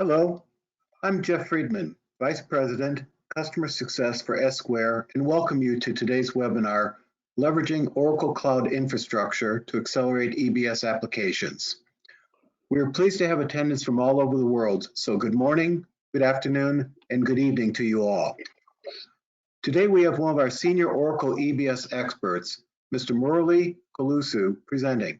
Hello, I'm Jeff Friedman, Vice President, Customer Success for S-Square, and welcome you to today's webinar, Leveraging Oracle Cloud Infrastructure to Accelerate EBS Applications. We are pleased to have attendance from all over the world, so good morning, good afternoon, and good evening to you all. Today we have one of our senior Oracle EBS experts, Mr. Murali Kolusu, presenting.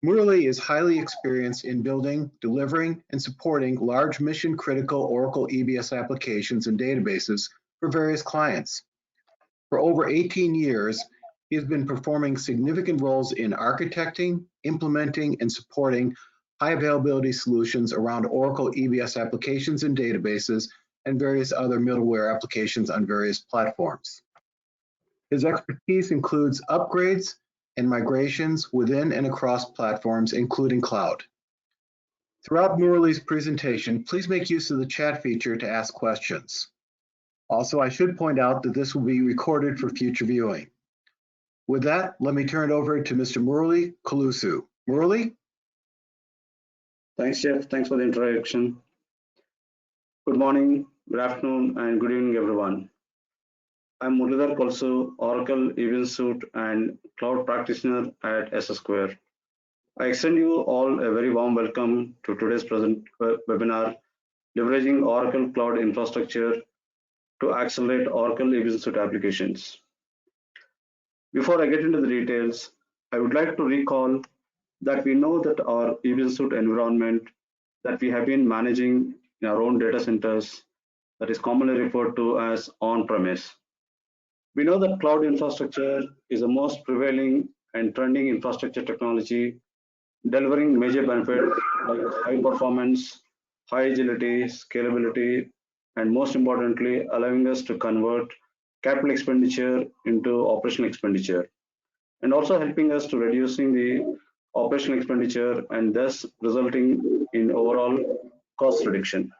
Murali is highly experienced in building, delivering, and supporting large mission-critical Oracle EBS applications and databases for various clients. For over 18 years, he has been performing significant roles in architecting, implementing, and supporting high availability solutions around Oracle EBS applications and databases and various other middleware applications on various platforms. His expertise includes upgrades and migrations within and across platforms, including cloud. Throughout Murali's presentation, please make use of the chat feature to ask questions. Also, I should point out that this will be recorded for future viewing. With that, let me turn it over to Mr. Murali Kolusu. Murali? Thanks, Jeff. Thanks for the introduction. Good morning, good afternoon, and good evening, everyone. I'm Murali Kolusu, Oracle EBS Suite and Cloud Practitioner at S-Square. I extend you all a very warm welcome to today's webinar, Leveraging Oracle Cloud Infrastructure to Accelerate Oracle EBS Suite Applications. Before I get into the details, I would like to recall that we know that our EBS Suite environment that we have been managing in our own data centers, that is commonly referred to as on-premise. We know that cloud infrastructure is the most prevailing and trending infrastructure technology, delivering major benefits like high performance, high agility, scalability, and most importantly, allowing us to convert capital expenditure into operational expenditure, and also helping us to reducing the operational expenditure and thus resulting in overall cost reduction.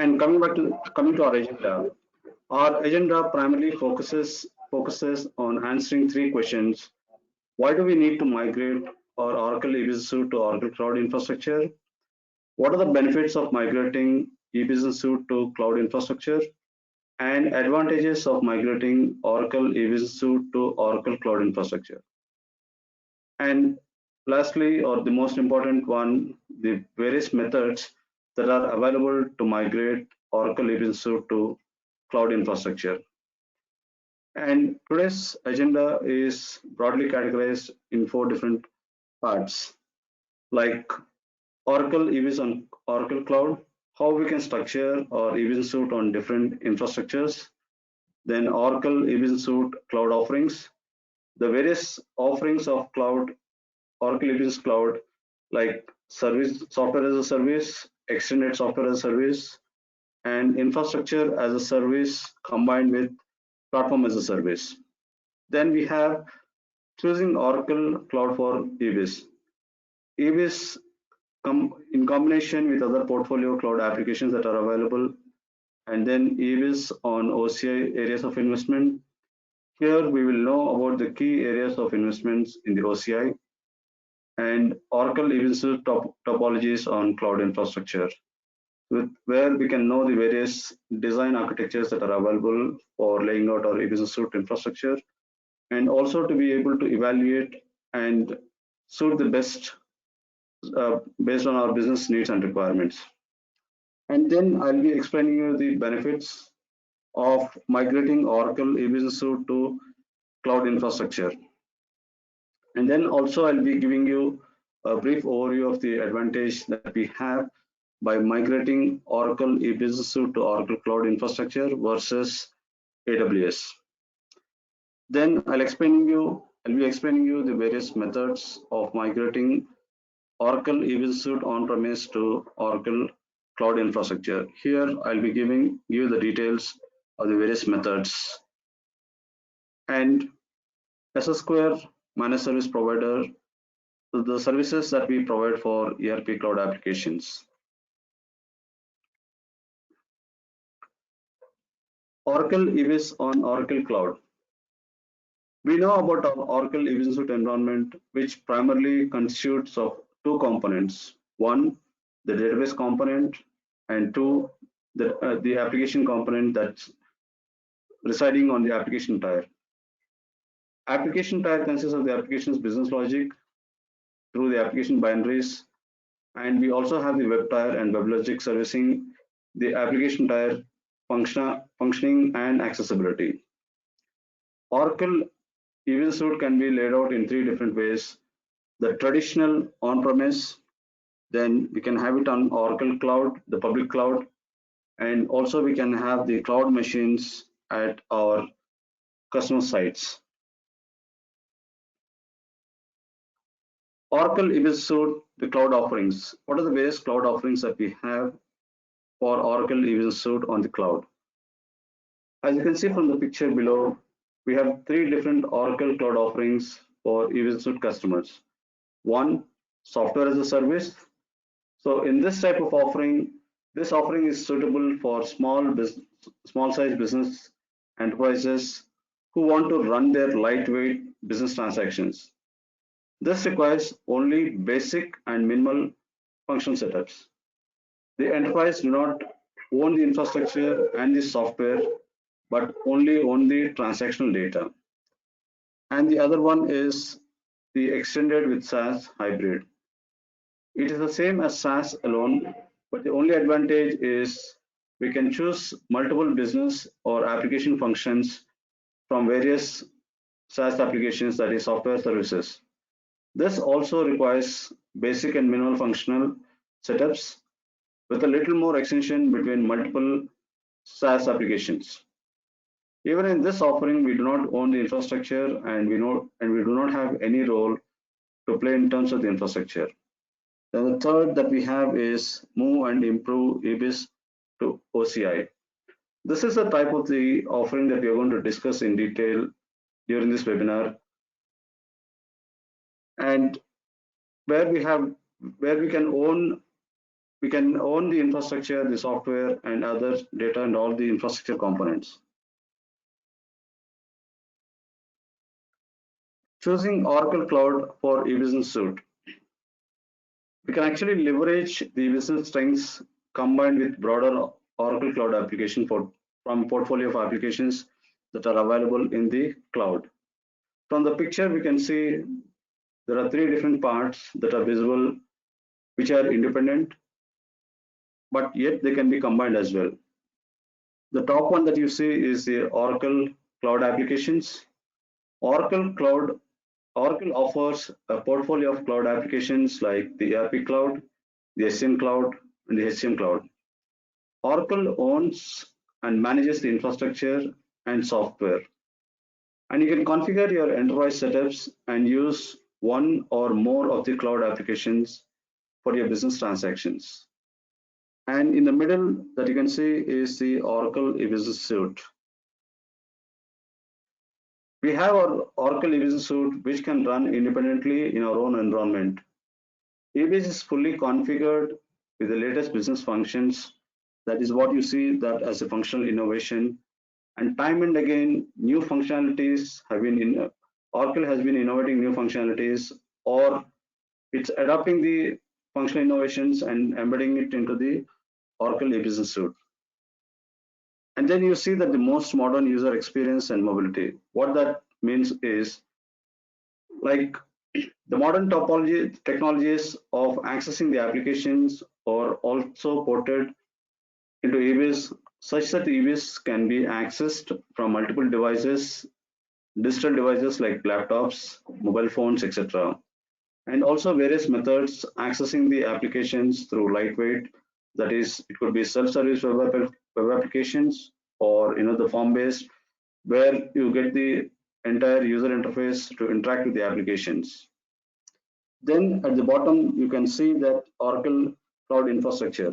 And coming to our agenda primarily focuses on answering three questions. Why do we need to migrate our Oracle EBS Suite to Oracle Cloud Infrastructure? What are the benefits of migrating EBS Suite to Cloud Infrastructure? And advantages of migrating Oracle EBS Suite to Oracle Cloud Infrastructure? And lastly, or the most important one, the various methods that are available to migrate Oracle EBS Suite to Cloud Infrastructure. And today's agenda is broadly categorized in 4 different parts, like Oracle EBS on Oracle Cloud, how we can structure our EBS Suite on different infrastructures, then Oracle EBS Suite cloud offerings, the various offerings of cloud, Oracle EBS Cloud, like service, software as a service, extended software as a service, and infrastructure as a service combined with platform as a service. Then we have choosing Oracle Cloud for EBS. EBS in combination with other portfolio cloud applications that are available, and then EBS on OCI areas of investment. Here we will know about the key areas of investments in the OCI, and Oracle EBS topologies on cloud infrastructure, where we can know the various design architectures that are available for laying out our EBS Suite infrastructure, and also to be able to evaluate and suit the best based on our business needs and requirements. And then I'll be explaining you the benefits of migrating Oracle EBS Suite to cloud infrastructure. And then also I'll be giving you a brief overview of the advantage that we have by migrating Oracle EBS Suite to Oracle Cloud Infrastructure versus AWS. Then I'll be explaining you the various methods of migrating Oracle EBS Suite on-premise to Oracle Cloud Infrastructure. Here I'll be giving you the details of the various methods. And S-Square managed service provider, the services that we provide for ERP cloud applications. Oracle EBS on Oracle Cloud. We know about our Oracle EBS Suite environment, which primarily constitutes of two components. One, the database component, and two, the application component that's residing on the application tier. Application tier consists of the application's business logic through the application binaries, and we also have the web tier and web logic servicing the application tier functioning and accessibility. Oracle Event Suite can be laid out in three different ways. The traditional on-premise, then we can have it on Oracle Cloud, the public cloud, and also we can have the cloud machines at our customer sites. Oracle EBS Suite, the cloud offerings. What are the various cloud offerings that we have for Oracle EBS Suite on the cloud? As you can see from the picture below, we have three different Oracle cloud offerings for EBS Suite customers. One, software as a service. So in this type of offering, this offering is suitable for small size business enterprises who want to run their lightweight business transactions. This requires only basic and minimal functional setups. The enterprise do not own the infrastructure and the software, but only own the transactional data. And the other one is the extended with SaaS hybrid. It is the same as SaaS alone, but the only advantage is we can choose multiple business or application functions from various SaaS applications, that is software services. This also requires basic and minimal functional setups with a little more extension between multiple SaaS applications. Even in this offering, we do not own the infrastructure and we do not have any role to play in terms of the infrastructure. Then the third that we have is move and improve EBS to OCI. This is the type of the offering that we are going to discuss in detail during this webinar, and where we can own the infrastructure, the software, and other data and all the infrastructure components. Choosing Oracle Cloud for e-business suite. We can actually leverage the business strengths combined with broader Oracle Cloud application from a portfolio of applications that are available in the cloud. From the picture, we can see there are three different parts that are visible, which are independent, but yet they can be combined as well. The top one that you see is the Oracle Cloud applications. Oracle offers a portfolio of cloud applications like the ERP Cloud, the SCM Cloud, and the HCM Cloud. Oracle owns and manages the infrastructure and software. And you can configure your enterprise setups and use one or more of the cloud applications for your business transactions. And in the middle that you can see is the Oracle e-business suite. We have our Oracle e-business suite which can run independently in our own environment. EBS is fully configured with the latest business functions. That is what you see that as a functional innovation. And time and again, new functionalities have been Oracle has been innovating new functionalities, or it's adopting the functional innovations and embedding it into the Oracle e-business suite. And then you see that the most modern user experience and mobility. What that means is like the modern technologies of accessing the applications are also ported into EBS such that EBS can be accessed from multiple devices, digital devices like laptops, mobile phones, etc. And also various methods accessing the applications through lightweight, that is, it could be self-service web applications, or the form-based, where you get the entire user interface to interact with the applications. Then at the bottom, you can see that Oracle Cloud Infrastructure.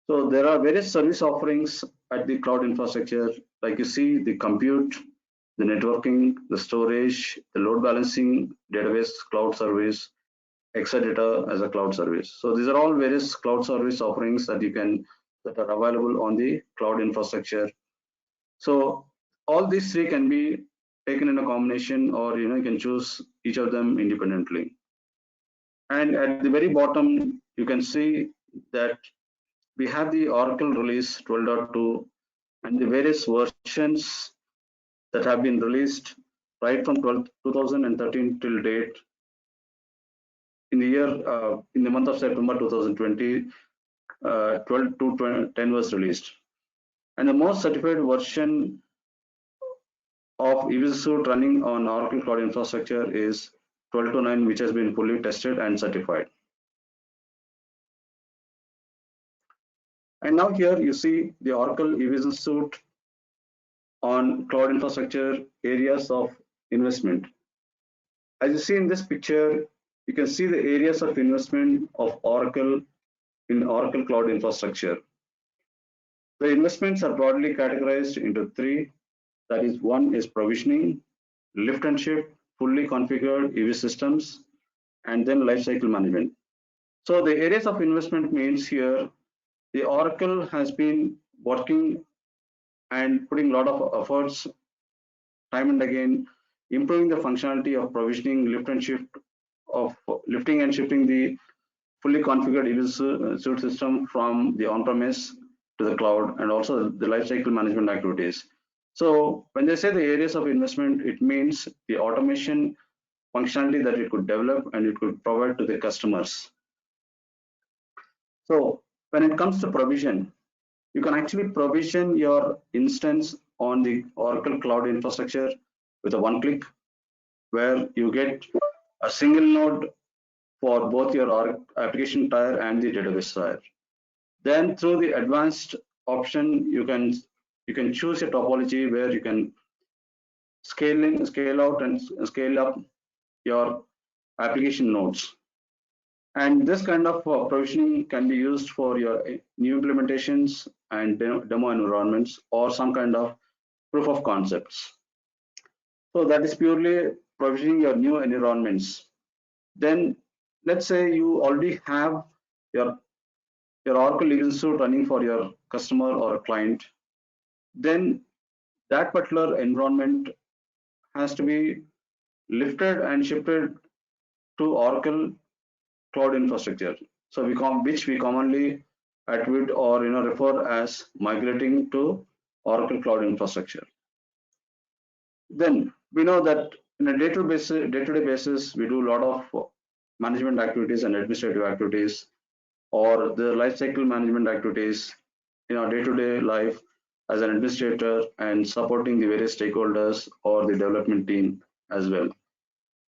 So there are various service offerings at the cloud infrastructure, like you see the compute, the networking, the storage, the load balancing, database cloud service, Exadata as a cloud service. So these are all various cloud service offerings that are available on the cloud infrastructure. So all these three can be taken in a combination, or you can choose each of them independently. And at the very bottom, you can see that we have the Oracle release 12.2 and the various versions that have been released right from 2013 till date. In the year, in the month of September 2020, 12 to 10 was released. And the most certified version of EBS suite running on Oracle Cloud Infrastructure is 12.9, which has been fully tested and certified. And now here you see the Oracle EBS suite on cloud infrastructure areas of investment. As you see in this picture, you can see the areas of investment of Oracle in Oracle Cloud Infrastructure. The investments are broadly categorized into three. That is, one is provisioning, lift and shift, fully configured EV systems, and then lifecycle management. So the areas of investment means here the Oracle has been working and putting a lot of efforts time and again, improving the functionality of provisioning, lift and shift, of lifting and shifting the fully configured EBS suite system from the on-premise to the cloud, and also the lifecycle management activities. So when they say the areas of investment, it means the automation functionality that it could develop and it could provide to the customers. So when it comes to provision, you can actually provision your instance on the Oracle Cloud Infrastructure with a one click, where you get a single node for both your application tier and the database tier. Then through the advanced option, you can choose a topology where you can scale in, scale out, and scale up your application nodes. And this kind of provisioning can be used for your new implementations and demo environments, or some kind of proof of concepts. So that is purely provisioning your new environments. Then let's say you already have your Oracle EBS suite running for your customer or a client. Then that particular environment has to be lifted and shifted to Oracle Cloud Infrastructure. So which we commonly attribute or refer as migrating to Oracle Cloud Infrastructure. Then we know that in a day-to-day basis, we do a lot of management activities and administrative activities, or the lifecycle management activities in our day-to-day life as an administrator, and supporting the various stakeholders or the development team as well,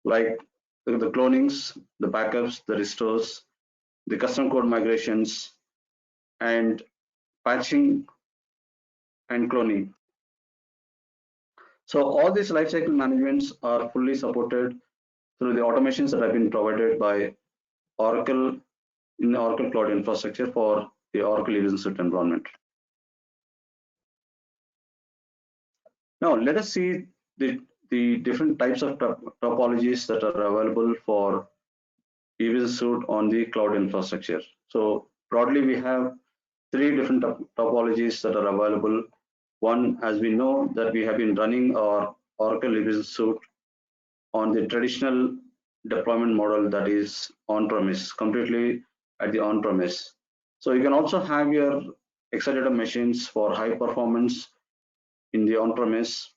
like the clonings, the backups, the restores, the custom code migrations, and patching and cloning. So all these lifecycle managements are fully supported through the automations that have been provided by Oracle in the Oracle Cloud Infrastructure for the Oracle EBS suite environment. Now let us see the different types of topologies that are available for EBS suite on the cloud infrastructure. So broadly, we have three different topologies that are available. One, as we know, that we have been running our Oracle EBS suite on the traditional deployment model, that is on-premise, completely at the on-premise. So you can also have your Exadata machines for high performance in the on-premise.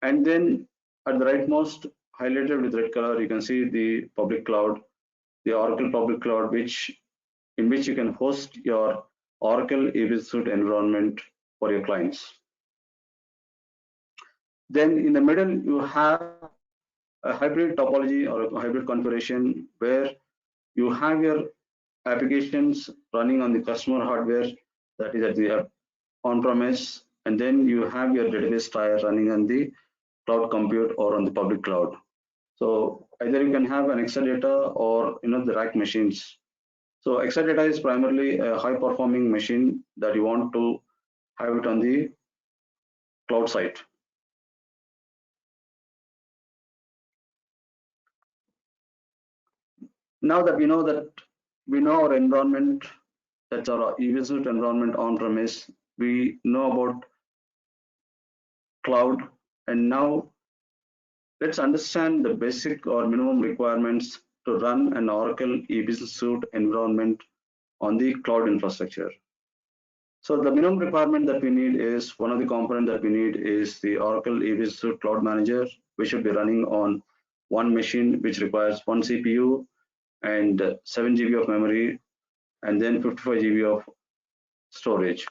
And then at the rightmost, highlighted with red color, you can see the public cloud, the Oracle public cloud, in which you can host your Oracle EBS suite environment for your clients. Then in the middle, you have a hybrid topology or a hybrid configuration where you have your applications running on the customer hardware, that is at the on-premise, and then you have your database tier running on the cloud compute or on the public cloud. So either you can have an Exadata or the rack machines. So Exadata is primarily a high performing machine that you want to have it on the cloud site. Now that we know our environment, that's our EBS suite environment on premise, we know about cloud, and now let's understand the basic or minimum requirements to run an Oracle e-business suite environment on the cloud infrastructure. So the minimum requirement that we need is, one of the components that we need is the Oracle EBS Suite Cloud Manager, which should be running on one machine, which requires one CPU and 7 GB of memory, and then 55 GB of storage.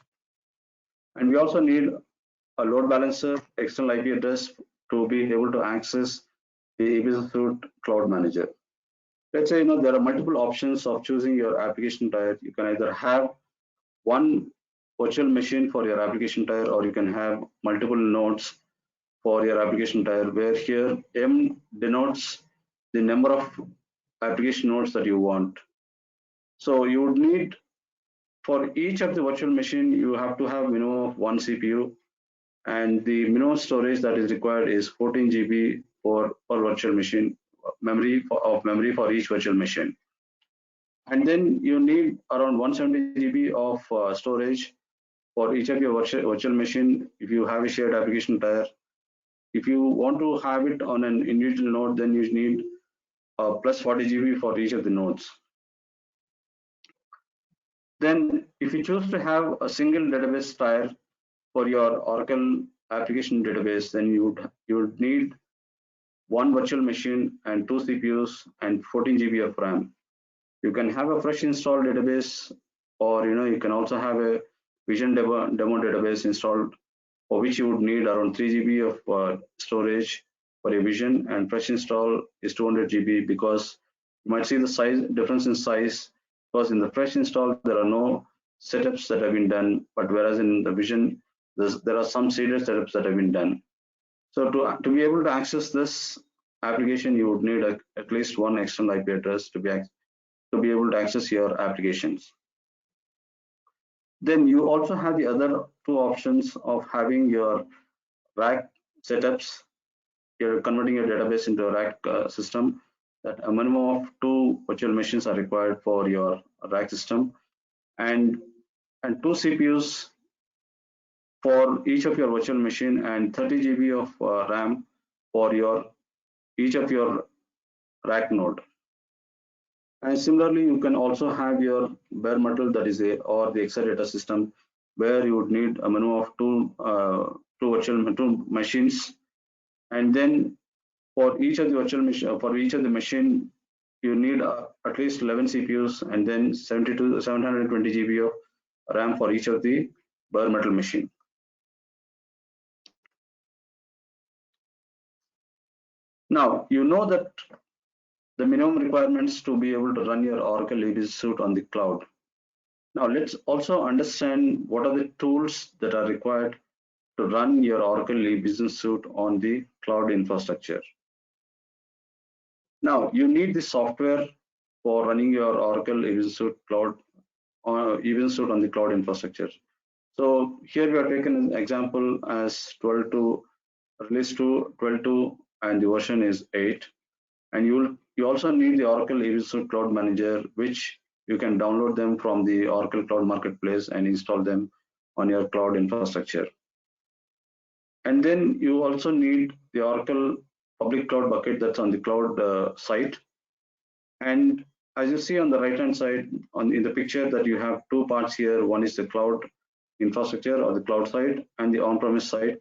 And we also need a load balancer, external IP address to be able to access the EBS Suite Cloud Manager. Let's say there are multiple options of choosing your application tier. You can either have one virtual machine for your application tier, or you can have multiple nodes for your application tier, where here M denotes the number of application nodes that you want. So you would need, for each of the virtual machine, you have to have minimum of one CPU, and the minimum storage that is required is 14 GB for virtual machine memory for each virtual machine. And then you need around 170 GB of storage for each of your virtual machine if you have a shared application tier. If you want to have it on an individual node, then you need plus 40 GB for each of the nodes. Then if you choose to have a single database tier for your Oracle application database, then you would need one virtual machine and two CPUs and 14 GB of RAM. You can have a fresh installed database, or you can also have a Vision demo database installed, for which you would need around 3 GB of storage for your Vision, and fresh install is 200 GB, because you might see the size difference in size, because in the fresh install there are no setups that have been done, but whereas in the Vision there are some seeded setups that have been done. So to be able to access this application, you would need at least one external IP address to be able to access your applications. Then you also have the other two options of having your rack setups. You're converting your database into a rack system, that a minimum of two virtual machines are required for your rack system, and two CPUs for each of your virtual machine, and 30 GB of RAM for each of your rack node. And similarly, you can also have your bare metal, that is or the Exadata system, where you would need a minimum of two machines, and then for each of the machine, you need at least 11 CPUs, and then 720 GB of RAM for each of the bare metal machine. Now you know that the minimum requirements to be able to run your Oracle EBS suite on the cloud. Now let's also understand what are the tools that are required to run your Oracle e-business suite on the cloud infrastructure. Now you need the software for running your Oracle e-business suite cloud e-business suite on the cloud infrastructure. So here we are taking an example as 12.2 release to 12.2, and the version is 8. And you also need the Oracle e-business suite Cloud Manager, which you can download them from the Oracle Cloud Marketplace and install them on your cloud infrastructure. And then you also need the Oracle public cloud bucket that's on the cloud site. And as you see on the right hand side in the picture, that you have two parts here. One is the cloud infrastructure or the cloud side, and the on-premise side.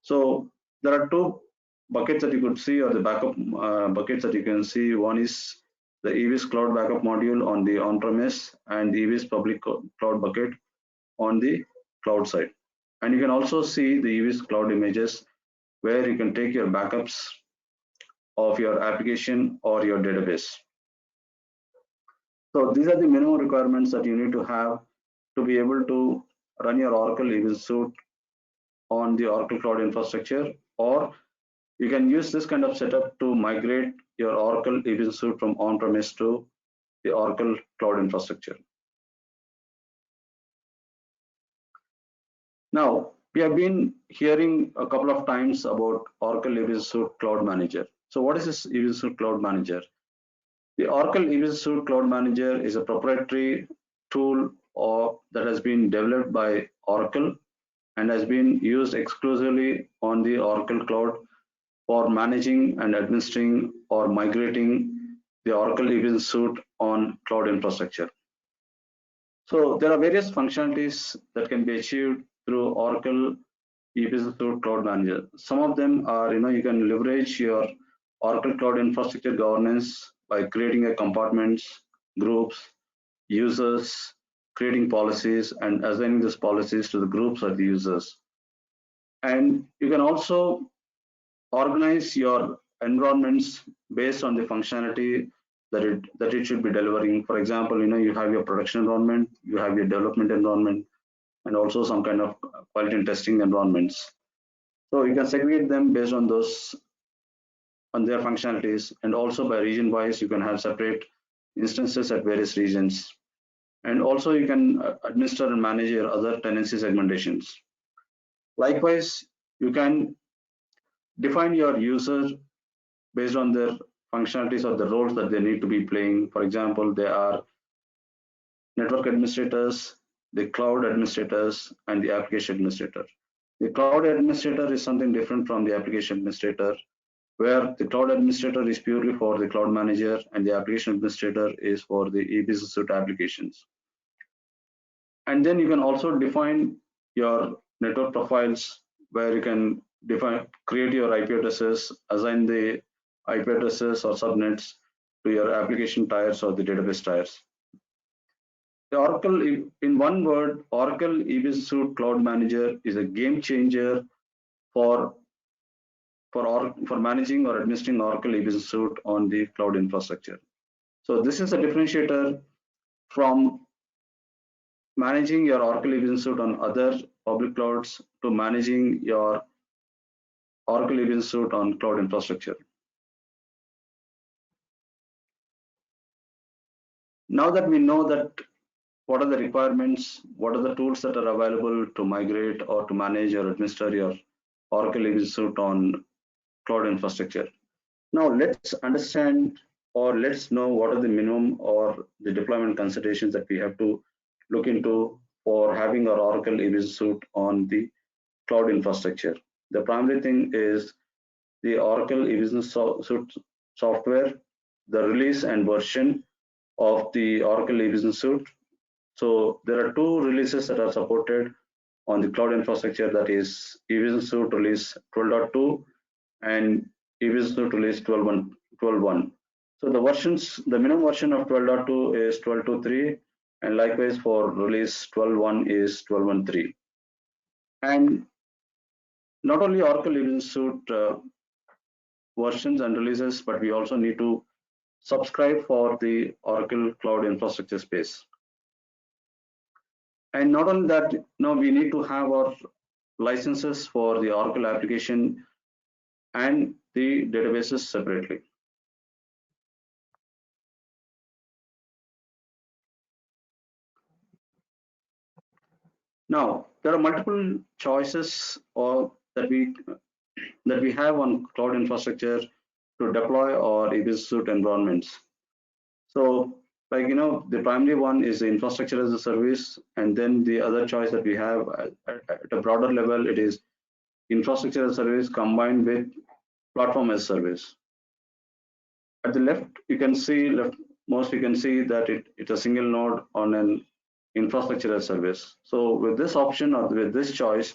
So there are two buckets that you could see, or the backup buckets that you can see. One is the EBS Cloud Backup module on the on-premise, and the EBS Public Cloud bucket on the cloud side. And you can also see the EBS Cloud images, where you can take your backups of your application or your database. So these are the minimum requirements that you need to have to be able to run your Oracle EBS suite on the Oracle Cloud infrastructure, or you can use this kind of setup to migrate your Oracle EBS suite from on-premise to the Oracle Cloud infrastructure. Now, we have been hearing a couple of times about Oracle EBS suite Cloud Manager. So what is this EBS suite Cloud Manager? The Oracle EBS suite Cloud Manager is a proprietary tool that has been developed by Oracle and has been used exclusively on the Oracle Cloud for managing and administering or migrating the Oracle EBS suite on cloud infrastructure. So there are various functionalities that can be achieved through Oracle EBS suite Cloud Manager. Some of them are, you can leverage your Oracle Cloud Infrastructure governance by creating a compartments, groups, users, creating policies, and assigning these policies to the groups or the users. And you can also organize your environments based on the functionality that it should be delivering. For example, you have your production environment, you have your development environment, and also some kind of quality and testing environments. So you can segregate them based on those on their functionalities, and also by region wise you can have separate instances at various regions. And also you can administer and manage your other tenancy segmentations. Likewise, you can define your user based on their functionalities or the roles that they need to be playing. For example, they are network administrators, the cloud administrators, and the application administrator. The cloud administrator is something different from the application administrator, where the cloud administrator is purely for the cloud manager and the application administrator is for the e-business suite applications. And then you can also define your network profiles, where you can create your IP addresses, assign the IP addresses or subnets to your application tiers or the database tiers. The Oracle, in one word, Oracle EBS Suite Cloud Manager is a game changer for managing or administering Oracle EBS Suite on the cloud infrastructure. So this is a differentiator from managing your Oracle EBS Suite on other public clouds to managing your Oracle EBS Suite on cloud infrastructure. Now that we know that what are the requirements, what are the tools that are available to migrate or to manage or administer your Oracle EBS Suite on cloud infrastructure. Now let's understand or let's know what are the minimum or the deployment considerations that we have to look into for having our Oracle EBS Suite on the cloud infrastructure. The primary thing is the Oracle e-business suite software, the release and version of the Oracle e-business suite. So there are two releases that are supported on the cloud infrastructure, that is e-business suite release 12.2 and e-business suite release 12.1. So the minimum version of 12.2 is 12.2.3, and likewise for release 12.1 is 12.1.3. And not only Oracle e-business suite versions and releases, but we also need to subscribe for the Oracle Cloud Infrastructure space. And not only that, now we need to have our licenses for the Oracle application and the databases separately. Now, there are multiple choices that we have on cloud infrastructure to deploy our EBS suite environments. So, the primary one is the infrastructure as a service, and then the other choice that we have at a broader level, it is infrastructure as a service combined with platform as a service. At the left, you can see that it's a single node on an infrastructure as a service. So with this option or with this choice,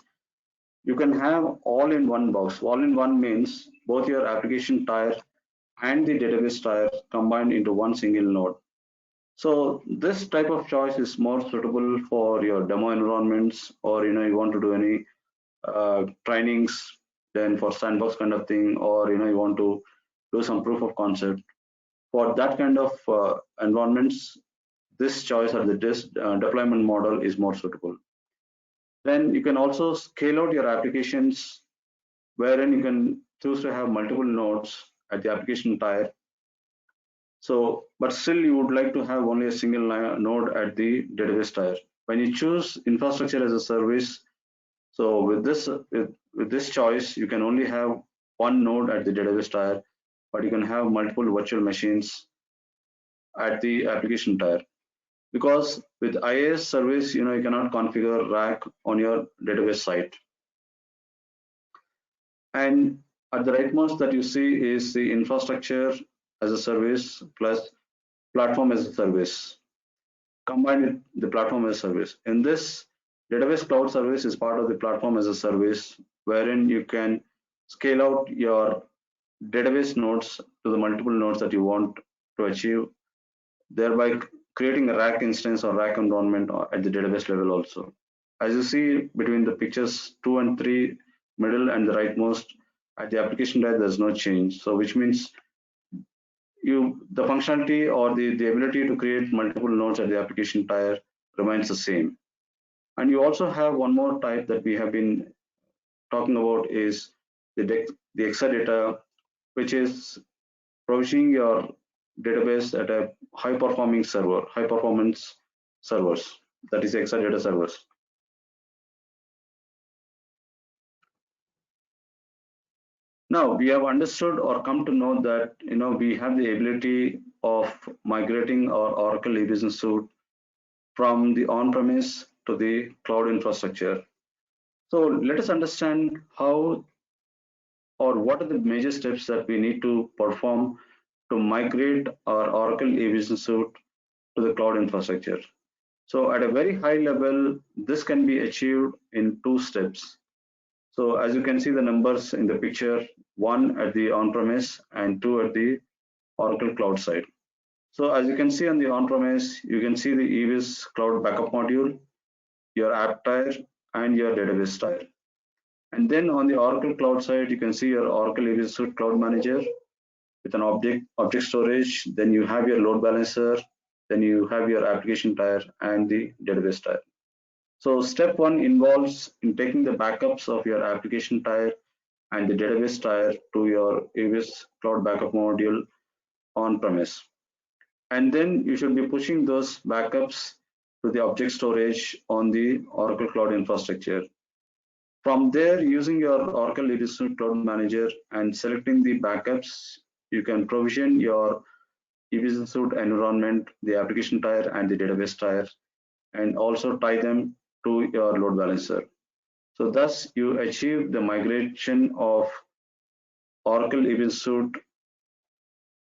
you can have all in one box. All in one means both your application tier and the database tier combined into one single node. So this type of choice is more suitable for your demo environments, or you want to do any trainings, then for sandbox kind of thing, or you want to do some proof of concept. For that kind of environments, this choice or the deployment model is more suitable. Then you can also scale out your applications, wherein you can choose to have multiple nodes at the application tier. So, but still you would like to have only a single node at the database tier. When you choose infrastructure as a service, so with this choice, you can only have one node at the database tier, but you can have multiple virtual machines at the application tier. Because with IaaS service, you cannot configure rack on your database site. And at the rightmost that you see is the infrastructure as a service plus platform as a service, combined with the platform as a service. In this, database cloud service is part of the platform as a service, wherein you can scale out your database nodes to the multiple nodes that you want to achieve, thereby creating a rack instance or rack environment at the database level also. As you see between the pictures 2 and 3, middle and the rightmost, at the application layer, there's no change. So which means the functionality or the ability to create multiple nodes at the application tier remains the same. And you also have one more type that we have been talking about is the Exadata, which is provisioning your database at a high performance servers, that is Exadata servers. Now we have understood or come to know that we have the ability of migrating our Oracle e-business suite from the on-premise to the cloud infrastructure. So let us understand how or what are the major steps that we need to perform to migrate our Oracle e-business suite to the cloud infrastructure. So at a very high level, this can be achieved in 2 steps. So as you can see the numbers in the picture, 1 at the on-premise and 2 at the Oracle cloud side. So as you can see on the on-premise, you can see the EBS cloud backup module, your app tier, and your database tier. And then on the Oracle cloud side, you can see your Oracle EBS Suite Cloud Manager with an object storage. Then you have your load balancer. Then you have your application tier and the database tier. So step 1 involves in taking the backups of your application tier and the database tier to your EBS Cloud Backup module on-premise. And then you should be pushing those backups to the object storage on the Oracle Cloud infrastructure. From there, using your Oracle EBS Cloud Manager and selecting the backups, you can provision your EBS Suite environment, the application tier and the database tier, and also tie them to your load balancer. So thus you achieve the migration of Oracle EBS Suite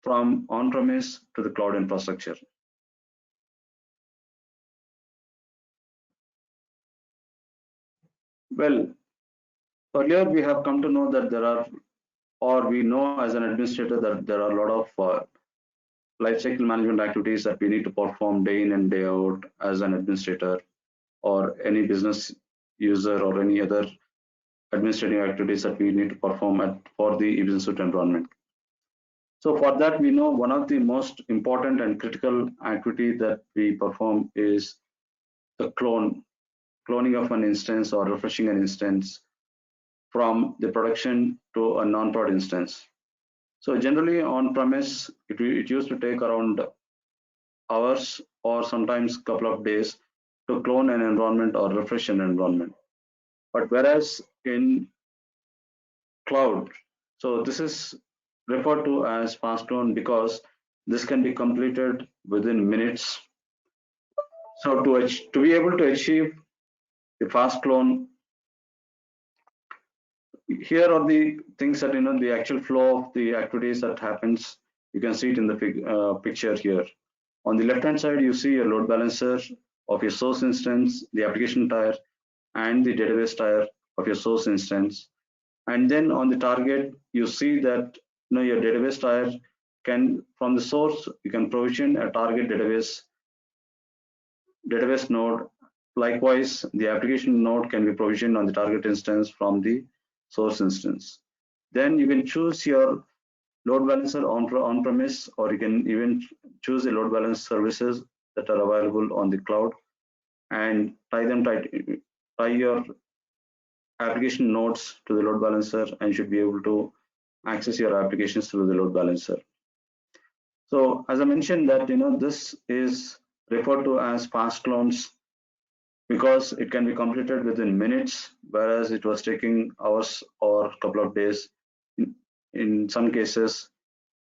from on-premise to the cloud infrastructure. Well, earlier we have come to know that there are, or we know as an administrator that there are a lot of lifecycle management activities that we need to perform day in and day out as an administrator or any business user or any other administrative activities that we need to perform for the e-business suite environment. So for that, we know one of the most important and critical activity that we perform is the cloning of an instance or refreshing an instance from the production to a non-prod instance. So generally on premise, it used to take around hours or sometimes couple of days to clone an environment or refresh an environment. But whereas in cloud, so this is referred to as fast clone because this can be completed within minutes. So to be able to achieve the fast clone, here are the things that the actual flow of the activities that happens. You can see it in the picture here. On the left hand side, you see your load balancer of your source instance, the application tier, and the database tier of your source instance. And then on the target, you see that your database tier can, from the source, you can provision a target database node. Likewise, the application node can be provisioned on the target instance from the source instance. Then you can choose your load balancer on-premise, or you can even choose the load balance services that are available on the cloud and tie your application nodes to the load balancer, and you should be able to access your applications through the load balancer. So as I mentioned that this is referred to as fast clones because it can be completed within minutes, whereas it was taking hours or a couple of days in some cases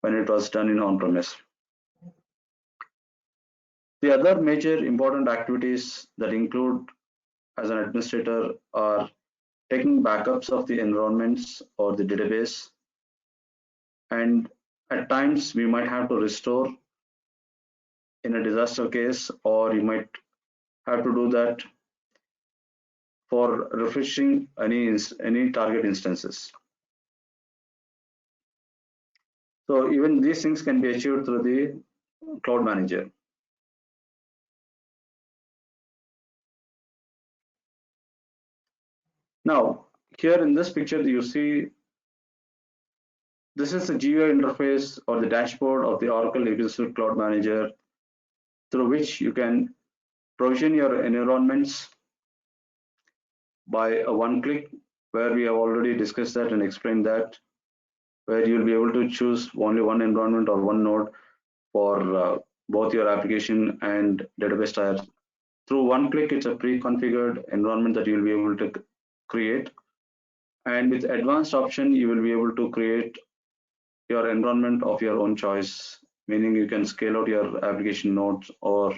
when it was done in on-premise. The other major important activities that include as an administrator are taking backups of the environments or the database and at times we might have to restore in a disaster case, or you might have to do that for refreshing any target instances. So even these things can be achieved through the cloud manager. Now, here in this picture, you see this is the GUI interface or the dashboard of the Oracle EBS Suite Cloud Manager, through which you can provision your environments by a one click, where we have already discussed that and explained that, where you'll be able to choose only one environment or one node for both your application and database tiers. Through one click, it's a pre-configured environment that you'll be able to create. And with advanced option, you will be able to create your environment of your own choice, meaning you can scale out your application nodes or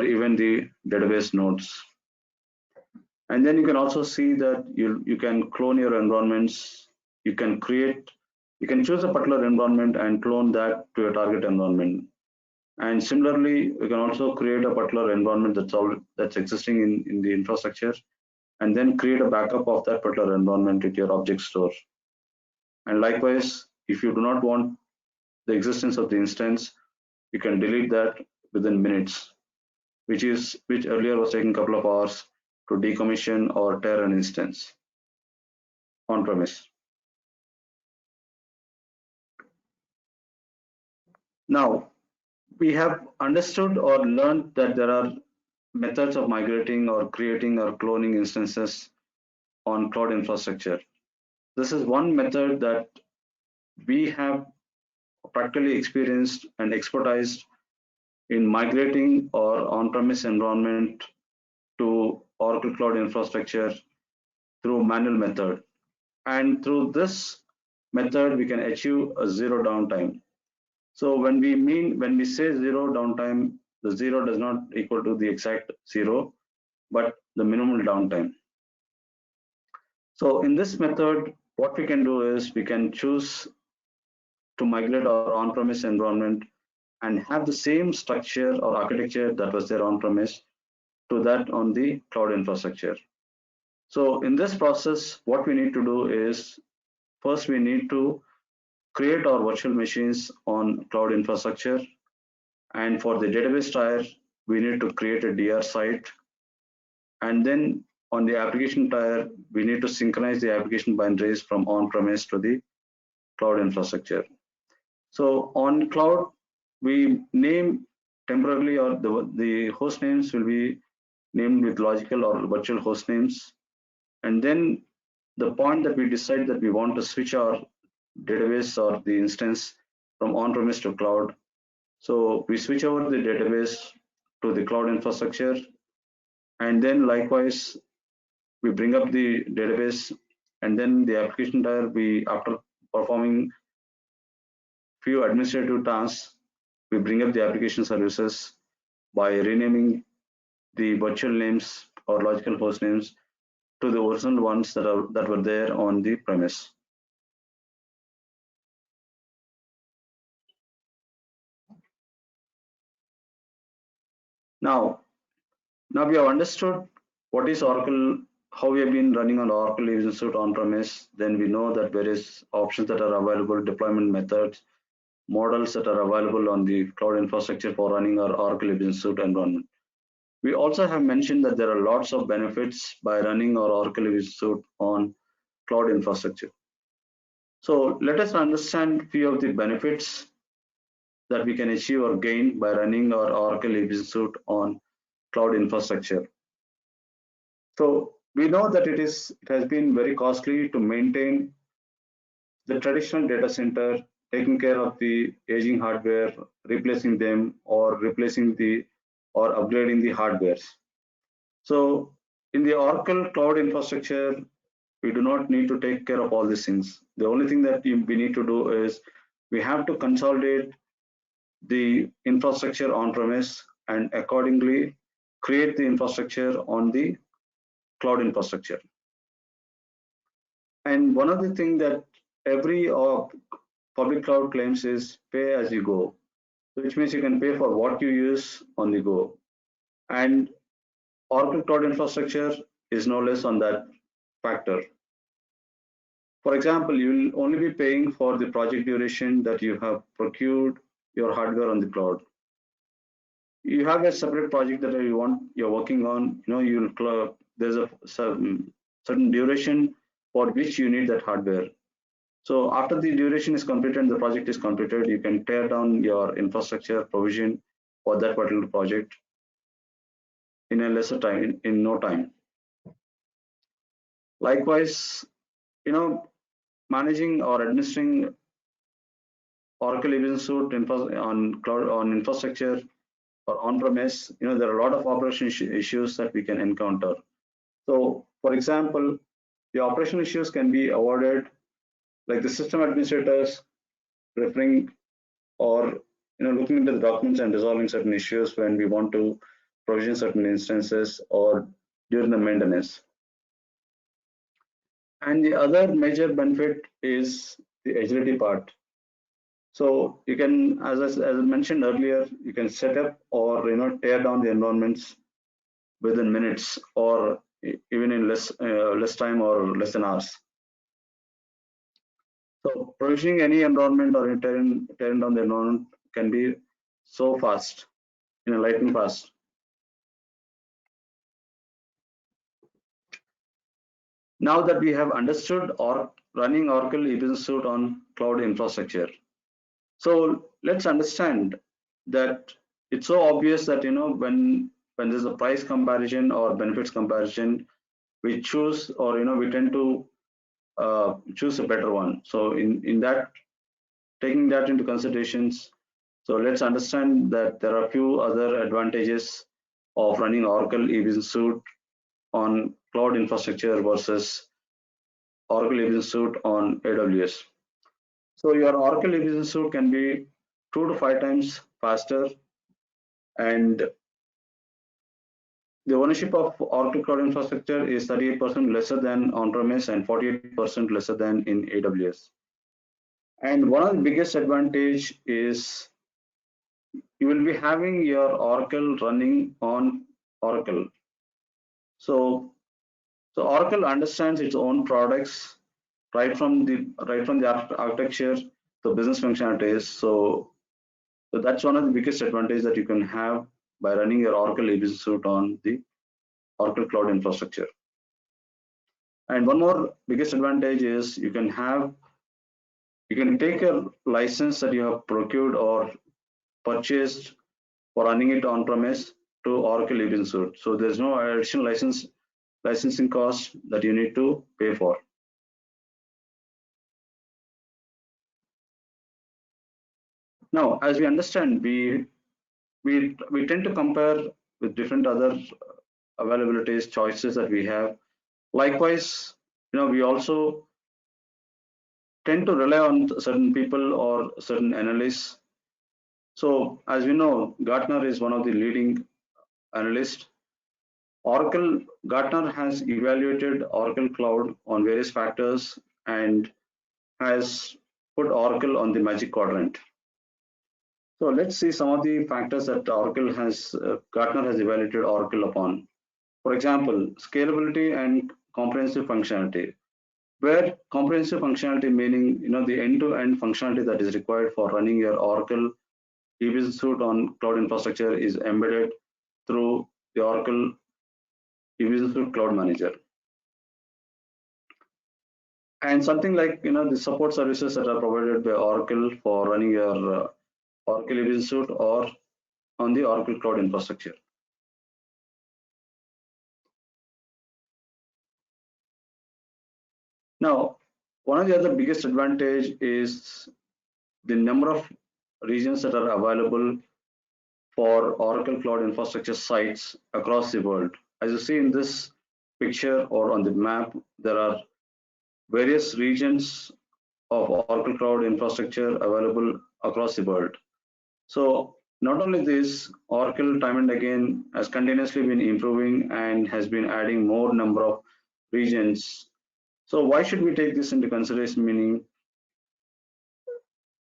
even the database nodes. And then you can also see that you can clone your environments. You can choose a particular environment and clone that to your target environment. And similarly, you can also create a particular environment that's existing in the infrastructure, and then create a backup of that particular environment with your object store. And likewise, if you do not want the existence of the instance, you can delete that within minutes, which earlier was taking a couple of hours to decommission or tear an instance on premise. Now, we have understood or learned that there are methods of migrating or creating or cloning instances on cloud infrastructure. This is one method that we have practically experienced and expertised in migrating our on-premise environment to Oracle Cloud Infrastructure through manual method. And through this method, we can achieve a zero downtime. So when we say zero downtime, the zero does not equal to the exact zero, but the minimal downtime. So in this method, what we can do is we can choose to migrate our on-premise environment and have the same structure or architecture that was there on-premise to that on the cloud infrastructure. So in this process, what we need to do is, first we need to create our virtual machines on cloud infrastructure. And for the database tier, we need to create a DR site. And then on the application tier, we need to synchronize the application binaries from on-premise to the cloud infrastructure. So on cloud, we name temporarily, or the host names will be named with logical or virtual host names. And then the point that we decide that we want to switch our database or the instance from on-premise to cloud. So we switch over the database to the cloud infrastructure. And then likewise, we bring up the database, and then the application tier, after performing few administrative tasks, we bring up the application services by renaming the virtual names or logical host names to the original ones that were there on the premise. Now we have understood what is Oracle, how we have been running on Oracle EBS Suite on premise. Then we know that various options that are available, deployment methods, models that are available on the cloud infrastructure for running our Oracle EBS Suite environment. We also have mentioned that there are lots of benefits by running our Oracle EBS Suite on cloud infrastructure. So let us understand few of the benefits that we can achieve or gain by running our Oracle EBS Suite on cloud infrastructure. So we know that it has been very costly to maintain the traditional data center, taking care of the aging hardware, replacing them, or upgrading the hardwares. So in the Oracle cloud infrastructure, we do not need to take care of all these things. The only thing that we need to do is we have to consolidate the infrastructure on premise and accordingly create the infrastructure on the cloud infrastructure. And one of the things that every public cloud claims is pay as you go, which means you can pay for what you use on the go. And Oracle Cloud Infrastructure is no less on that factor. For example, you will only be paying for the project duration that you have procured your hardware on the cloud. You have a separate project that you're working on. There's a certain duration for which you need that hardware. So after the duration is completed and the project is completed, you can tear down your infrastructure provision for that particular project in a lesser time, in no time. Likewise, managing or administering Oracle EBS suite on cloud, on infrastructure or on-premise, there are a lot of operation issues that we can encounter. So, for example, the operational issues can be avoided, like the system administrators referring or looking into the documents and resolving certain issues when we want to provision certain instances or during the maintenance. And the other major benefit is the agility part. So you can, as I mentioned earlier, you can set up or tear down the environments within minutes or even in less time or less than hours. So provisioning any environment or tearing down the environment can be so fast, in a lightning fast. Now that we have understood or running Oracle EBS suite on cloud infrastructure, so let's understand that it's so obvious that when there's a price comparison or benefits comparison, we choose or we tend to choose a better one. So in that, taking that into considerations, so let's understand that there are a few other advantages of running Oracle EBS suite on cloud infrastructure versus Oracle EBS suite on AWS. So your Oracle EBS suite can be 2 to 5 times faster, and the ownership of Oracle Cloud Infrastructure is 38% lesser than on-premise and 48% lesser than in AWS. And one of the biggest advantage is you will be having your Oracle running on Oracle. So Oracle understands its own products right from the architecture to business functionalities. So that's one of the biggest advantages that you can have by running your Oracle EBS suite on the Oracle Cloud Infrastructure. And one more biggest advantage is you can take a license that you have procured or purchased for running it on premise to Oracle EBS suite. So there's no additional licensing cost that you need to pay for. Now, as we understand, we tend to compare with different other availabilities, choices that we have. Likewise, we also tend to rely on certain people or certain analysts. So as we know, Gartner is one of the leading analysts. Gartner has evaluated Oracle Cloud on various factors and has put Oracle on the Magic Quadrant. So let's see some of the factors that Gartner has evaluated Oracle upon. For example, scalability and comprehensive functionality. Where comprehensive functionality meaning the end-to-end functionality that is required for running your Oracle EBS suite on cloud infrastructure is embedded through the Oracle EBS suite Cloud Manager. And something like the support services that are provided by Oracle for running your Oracle EBS suite or on the Oracle Cloud Infrastructure. Now, one of the other biggest advantage is the number of regions that are available for Oracle Cloud Infrastructure sites across the world. As you see in this picture or on the map, there are various regions of Oracle Cloud Infrastructure available across the world. So not only this, Oracle time and again has continuously been improving and has been adding more number of regions. So why should we take this into consideration? Meaning,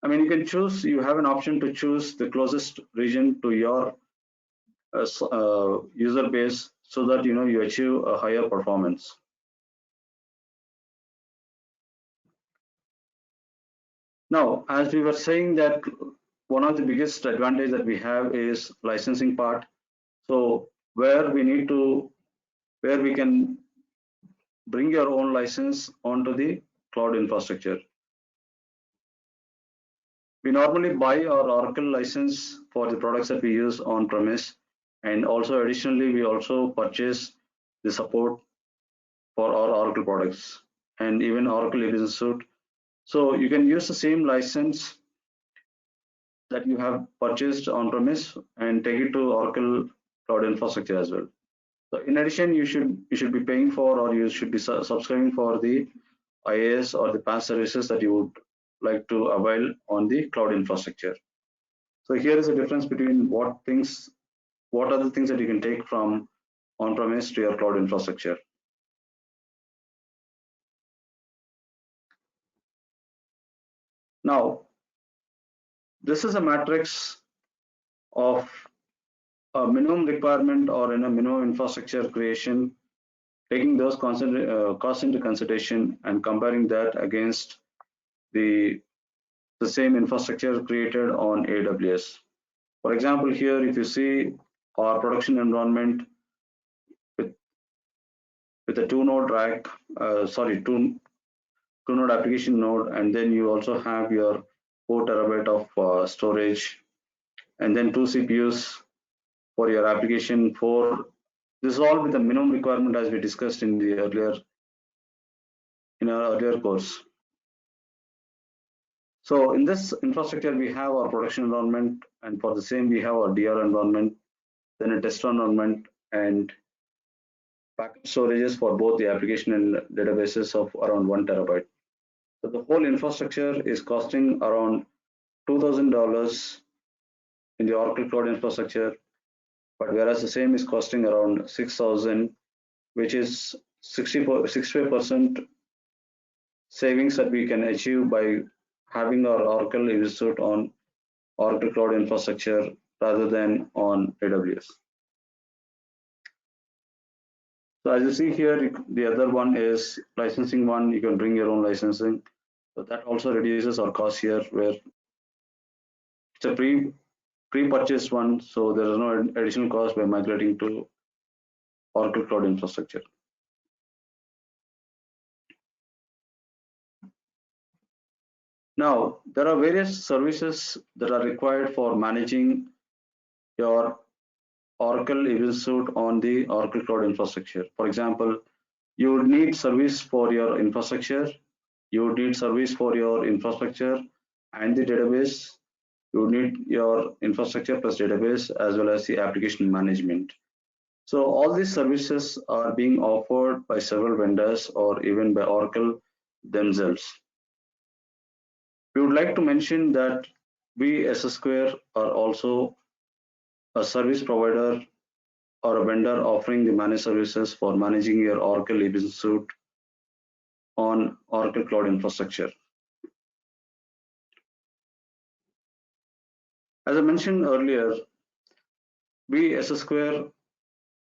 I mean, you can choose, you have an option to choose the closest region to your user base so that you achieve a higher performance. Now, as we were saying that one of the biggest advantage that we have is licensing part. So where we can bring your own license onto the cloud infrastructure. We normally buy our Oracle license for the products that we use on premise, and also additionally we also purchase the support for our Oracle products and even Oracle E-Business Suite. So you can use the same license that you have purchased on premise and take it to Oracle cloud infrastructure as well. So in addition, you should be paying for, or you should be subscribing for the IaaS or the PaaS services that you would like to avail on the cloud infrastructure. So here is the difference between what are the things that you can take from on-premise to your cloud infrastructure. Now, this is a matrix of a minimum requirement or in a minimum infrastructure creation, taking those costs into consideration and comparing that against the same infrastructure created on AWS. For example, here if you see our production environment with a two-node rack, two-node application node, and then you also have your 4 terabyte of storage, and then 2 CPUs for your application. This is all with the minimum requirement as we discussed in our earlier course. So in this infrastructure, we have our production environment, and for the same, we have our DR environment, then a test environment, and backup storages for both the application and databases of around 1 terabyte. So the whole infrastructure is costing around $2,000 in the Oracle Cloud infrastructure, but whereas the same is costing around 6,000, which is 65% savings that we can achieve by having our Oracle E-Business Suite on Oracle Cloud infrastructure rather than on AWS. So as you see here, the other one is licensing one. You can bring your own licensing. So that also reduces our cost here, where it's a pre-purchased one, so there is no additional cost by migrating to Oracle Cloud infrastructure. Now, there are various services that are required for managing your Oracle E-Business Suite on the Oracle Cloud infrastructure. For example, you would need service for your infrastructure, you would need service for your infrastructure and the database, you would need your infrastructure plus database as well as the application management. So all these services are being offered by several vendors or even by Oracle themselves. We would like to mention that we as a Square are also a service provider or a vendor offering the managed services for managing your Oracle E-Business Suite on Oracle Cloud infrastructure. As I mentioned earlier, we as a Square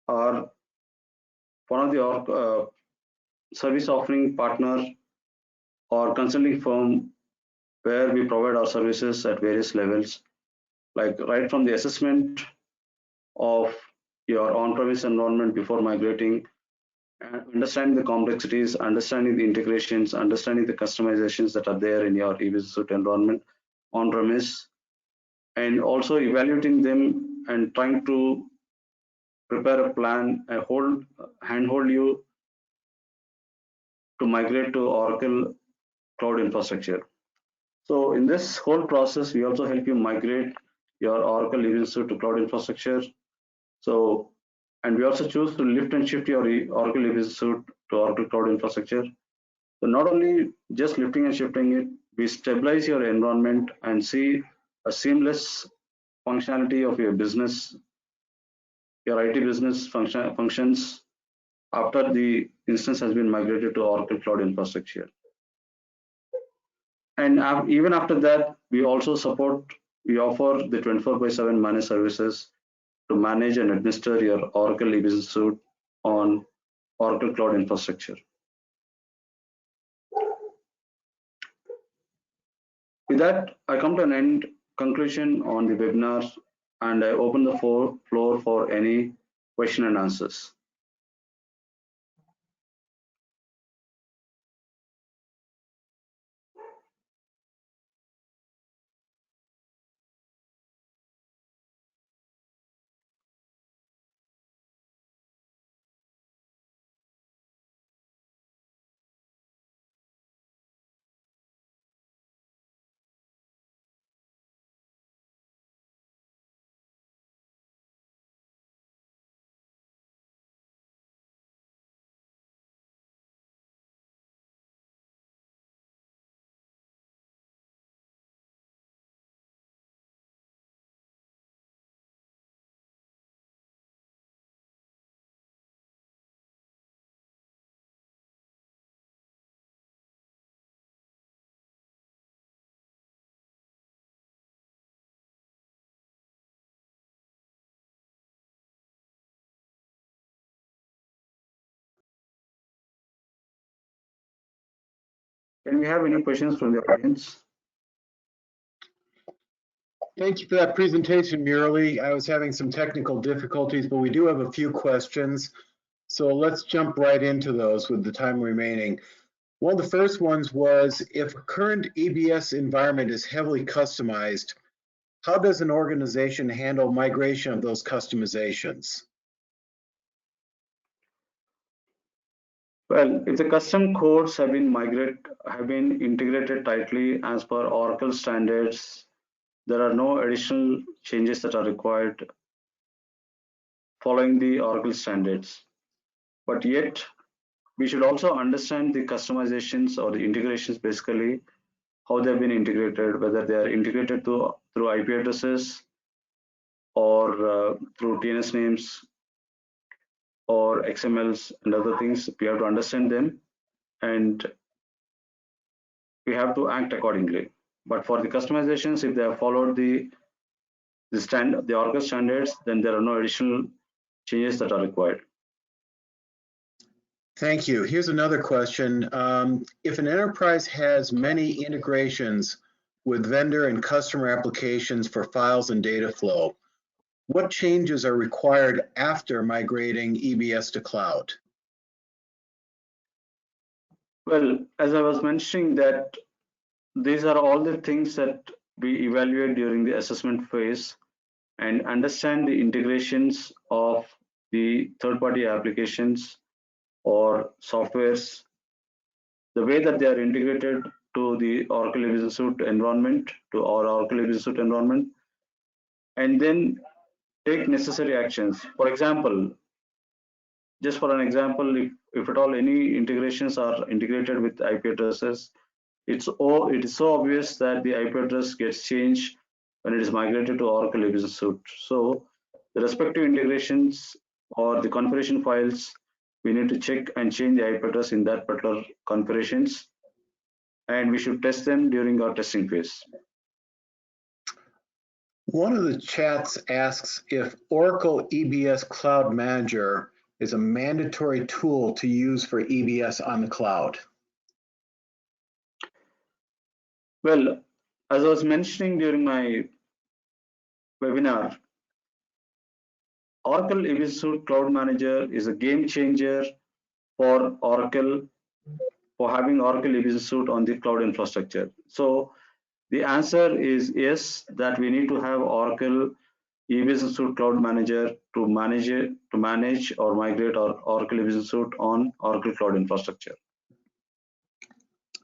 are one of the service offering partner or consulting firm where we provide our services at various levels, like right from the assessment of your on-premise environment before migrating, understanding the complexities, understanding the integrations, understanding the customizations that are there in your E-Business Suite environment on-premise, and also evaluating them and trying to prepare a plan, handhold you to migrate to Oracle Cloud infrastructure. So in this whole process, we also help you migrate your Oracle E-Business Suite to cloud infrastructure. So, and we also choose to lift and shift your Oracle E-Business Suite to Oracle Cloud infrastructure. So not only just lifting and shifting it, we stabilize your environment and see a seamless functionality of your business, your IT business functions after the instance has been migrated to Oracle Cloud infrastructure. And even after that, we also we offer the 24/7 managed services to manage and administer your Oracle e-business suite on Oracle Cloud infrastructure. With that, I come to an end conclusion on the webinar, and I open the floor for any question and answers. Can we have any questions from the audience? Thank you for that presentation, Murali. I was having some technical difficulties, but we do have a few questions. So let's jump right into those with the time remaining. One of the first ones was, if a current EBS environment is heavily customized, how does an organization handle migration of those customizations? Well, if the custom codes have been integrated tightly as per Oracle standards, there are no additional changes that are required following the Oracle standards. But yet, we should also understand the customizations or the integrations, basically how they've been integrated, whether they are integrated through IP addresses or through TNS names or XMLs and other things. We have to understand them, and we have to act accordingly. But for the customizations, if they have followed the Oracle standards, then there are no additional changes that are required. Thank you. Here's another question. If an enterprise has many integrations with vendor and customer applications for files and data flow, what changes are required after migrating EBS to cloud? Well, as I was mentioning, that these are all the things that we evaluate during the assessment phase and understand the integrations of the third-party applications or softwares, the way that they are integrated to the Oracle e-business suite environment, to our Oracle e-business suite environment, and then take necessary actions. For example, just for an example, if at all any integrations are integrated with IP addresses, it is so obvious that the IP address gets changed when it is migrated to Oracle e-business suite. So the respective integrations or the configuration files, we need to check and change the IP address in that particular configurations, and we should test them during our testing phase. One of the chats asks if Oracle EBS Cloud Manager is a mandatory tool to use for EBS on the cloud. Well, as I was mentioning during my webinar, Oracle e-business suite Cloud Manager is a game changer for Oracle, for having Oracle e-business suite on the cloud infrastructure. So the answer is yes, that we need to have Oracle e-business suite Cloud Manager to manage or migrate our Oracle e-business suite on Oracle Cloud infrastructure.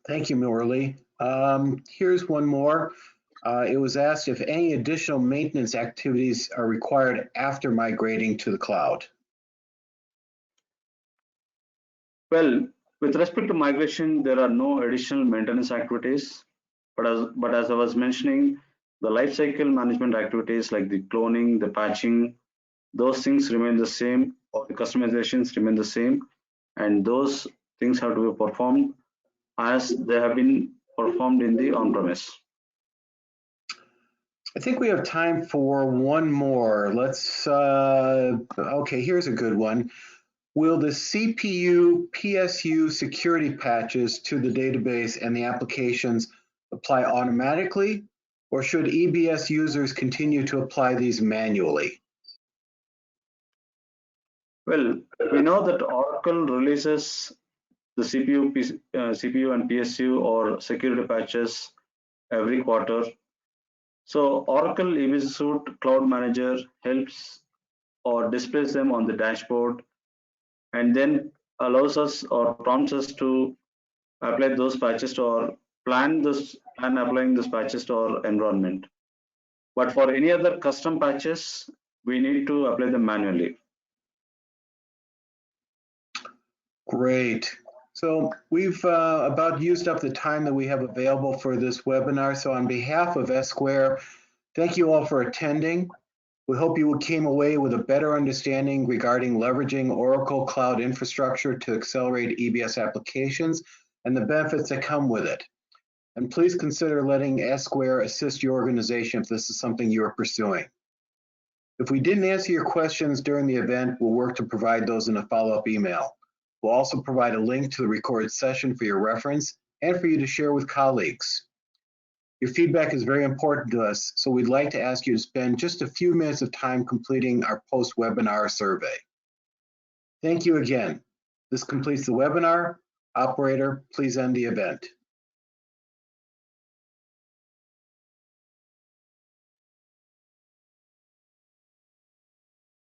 Thank you, Murali. Here's one more. It was asked if any additional maintenance activities are required after migrating to the cloud. Well, with respect to migration, there are no additional maintenance activities. But as I was mentioning, the lifecycle management activities like the cloning, the patching, those things remain the same, or the customizations remain the same, and those things have to be performed as they have been performed in the on-premise? I think we have time for one more. Okay, here's a good one. Will the CPU PSU security patches to the database and the applications apply automatically, or should EBS users continue to apply these manually? Well, we know that Oracle releases the CPU and PSU or security patches every quarter. So Oracle EBS Suite Cloud Manager helps or displays them on the dashboard and then allows us or prompts us to apply those patches to our plan applying those patches to our environment. But for any other custom patches, we need to apply them manually. Great. So we've about used up the time that we have available for this webinar. So on behalf of Esquare, thank you all for attending. We hope you came away with a better understanding regarding leveraging Oracle Cloud Infrastructure to accelerate EBS applications and the benefits that come with it. And please consider letting Esquare assist your organization if this is something you are pursuing. If we didn't answer your questions during the event, we'll work to provide those in a follow-up email. We'll also provide a link to the recorded session for your reference and for you to share with colleagues. Your feedback is very important to us, so we'd like to ask you to spend just a few minutes of time completing our post-webinar survey. Thank you again. This completes the webinar. Operator, please end the event.